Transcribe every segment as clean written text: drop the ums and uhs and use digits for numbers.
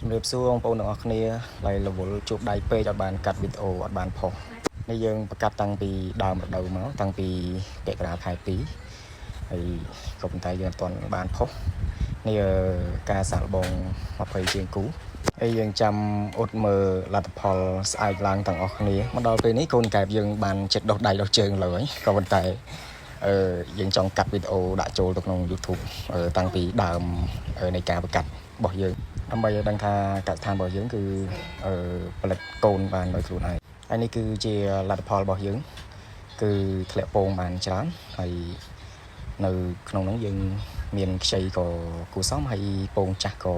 រៀបសួរបងប្អូនទាំងអស់គ្នាហើយរវល់ជួបដៃពេកអត់បានកាត់វីដេអូអត់បានផុសនេះយើងប្រកាសតាំងពីដើមរដូវមកតាំងពីពាក់កណ្ដាលខែ2ហើយក៏ប៉ុន្តែយើងអត់ទាន់បានផុសនេះការសាកល្បង20ជាងគូហើយយើងចាំអ៊ុតមើលលទ្ធផលស្អែកឡើងទាំងអស់គ្នាមកដល់ពេលនេះកូនកែបយើងបានចិត្តដុសដៃដុសជើងលើហើយក៏ប៉ុន្តែយើងចង់កាត់វីដេអូដាក់ចូលទៅក្នុង YouTube តាំងពីដើមនៃការប្រកាសរបស់យើងដើម្បីឲ្យដឹងថាកសិដ្ឋានរបស់យើងគឺផលិតកូនបានដោយខ្លួនឯងហើយនេះគឺជាលទ្ធផលរបស់យើងគឺធ្លាក់ពងបានច្រើនហើយនៅក្នុងនោះយើងមានខ្ចីក៏គូសំហើយពងចាស់ក៏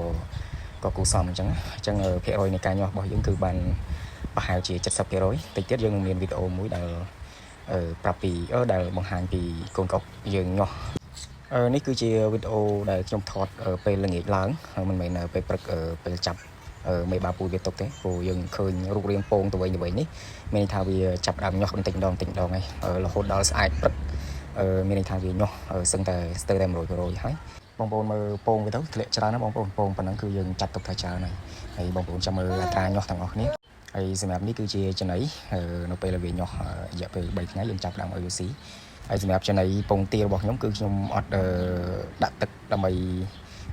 គូសំអញ្ចឹងភាគរយនៃការញាស់របស់យើងគឺបានប្រហែលជា 70% តិចទៀតយើងនឹងមានវីដេអូមួយដែលប្រាប់ពីដែលបង្ហាញពីកូនកុកយើងញាស់នេះគឺជាវីដេអូដែលខ្ញុំថតពេលល្ងាចឡើងមិនមែនពេលព្រឹកពេលចាប់មេបាពូវាຕົកទេព្រោះយើងឃើញរូបរាងពងទៅវិញនេះមានន័យថាវាចាប់ដើមញាស់បន្តិចម្ដងហើយរហូតដល់ស្អែកព្រឹកមានន័យថាវាញាស់សឹងតែស្ទើរតែ 100% ហើយបងប្អូនមើលពងវាទៅធ្លាក់ច្រើនណាបងប្អូនពងប៉ុណ្ណឹងគឺយើងចាត់ទុកថាច្រើនហើយបងប្អូនចាំមើលអត្រាញាស់ទាំងអស់គ្នាហើយសម្រាប់នេះគឺជាចំណីនៅពេលវាញាស់រយៈពេល3ថ្ងៃយើងចាប់ដើមឲ្យវាស៊ីហើយសម្រាប់ចំណីពងទារបស់ខ្ញុំគឺខ្ញុំអត់ដាក់ទឹកដើម្បី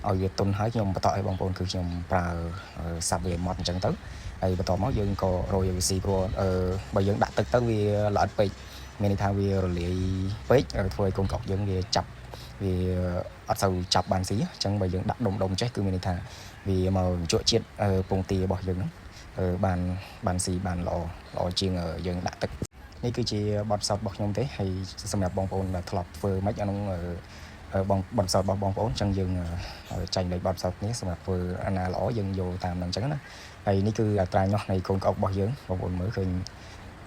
ឲ្យវាទុនហើយខ្ញុំបន្តឲ្យបងប្អូនគឺខ្ញុំប្រើសាប់វាម៉ត់អញ្ចឹងទៅហើយបន្តមកយើងក៏រយឲ្យវាស៊ីព្រោះបើយើងដាក់ទឹកទៅវាល្អិតពេកមានន័យថាវារលាយពេកធ្វើឲ្យកូនកុកយើងវាចាប់វាអត់សូវចាប់បានស៊ីអញ្ចឹងបើយើងដាក់ដុំចេះគឺមានន័យថាវាមកជក់ជាតិពងទារបស់យើងហ្នឹងបានស៊ីបានល្អជាងយើងដាក់ទឹកនេះគឺជាបទពិសោធន៍របស់ខ្ញុំទេហើយសម្រាប់បងប្អូនដែលធ្លាប់ធ្វើមិនអានោះបទពិសោធន៍របស់បងប្អូនអញ្ចឹងយើងចែកលេខបទពិសោធន៍នេះសម្រាប់ធ្វើអាណាល្អយើងយកតាមហ្នឹងអញ្ចឹងណាហើយនេះគឺអត្រាញាស់នៃកូនកុករបស់យើងបងប្អូនមើលឃើញ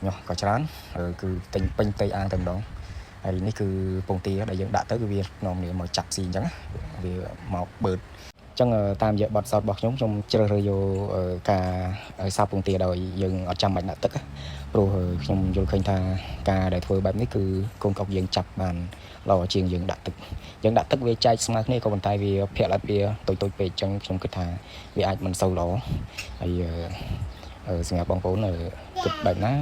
ញាស់ក៏ច្រើនគឺពេញផ្ទៃអាងតែម្ដងហើយនេះគឺពងទាដែលយើងដាក់ទៅគឺវានាំគ្នាមកចាប់ស៊ីអញ្ចឹងវាមកបឺតអញ្ចឹងតាមរយៈបទពិសោធន៍របស់ខ្ញុំជ្រើសរើសយកការសាប់ពងទាដោយយើងអត់ចាំបាច់ដាក់ទឹកព្រោះខ្ញុំយល់ឃើញថាការដែលធ្វើបែបនេះគឺកូនកុកយើងចាប់បានល្អជាងយើងដាក់ទឹកវាចែកស្មើគ្នាក៏ប៉ុន្តែវាភាគល្អិតវាតូចពេកអញ្ចឹងខ្ញុំគិតថាវាអាចមិនសូវល្អហើយសម្រាប់បងប្អូនគិតបែបណា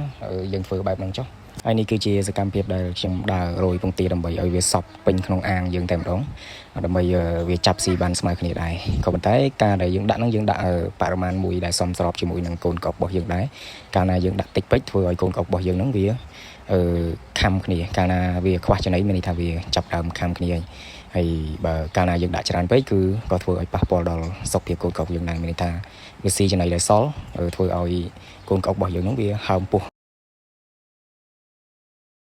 យើងធ្វើបែបហ្នឹងចុះហើយនេះគឺជាសកម្មភាពដែលខ្ញុំដើររយពងទាដើម្បីឲ្យវាសប់ពេញក្នុងអាងយើងតែម្ដងដើម្បីវាចាប់ស៊ីបានស្មើគ្នាដែរក៏ប៉ុន្តែការដែលយើងដាក់ហ្នឹងយើងដាក់បរិមាណមួយដែលសមស្របជាមួយនឹងកូនកុករបស់យើងដែរកាលណាយើងដាក់តិចពេកធ្វើឲ្យកូនកុករបស់យើងហ្នឹងវាខំគ្នាកាលណាវាខ្វះចំណីមានន័យថាវាចាប់ដើមខំគ្នាហើយបើកាលណាយើងដាក់ច្រើនពេកគឺក៏ធ្វើឲ្យប៉ះពាល់ដល់សុខភាពកូនកុកយើងដែរមានន័យថាវាស៊ីចំណីដែលសល់ធ្វើឲ្យកូនកុករបស់យើងហ្នឹងវាហើមពោះ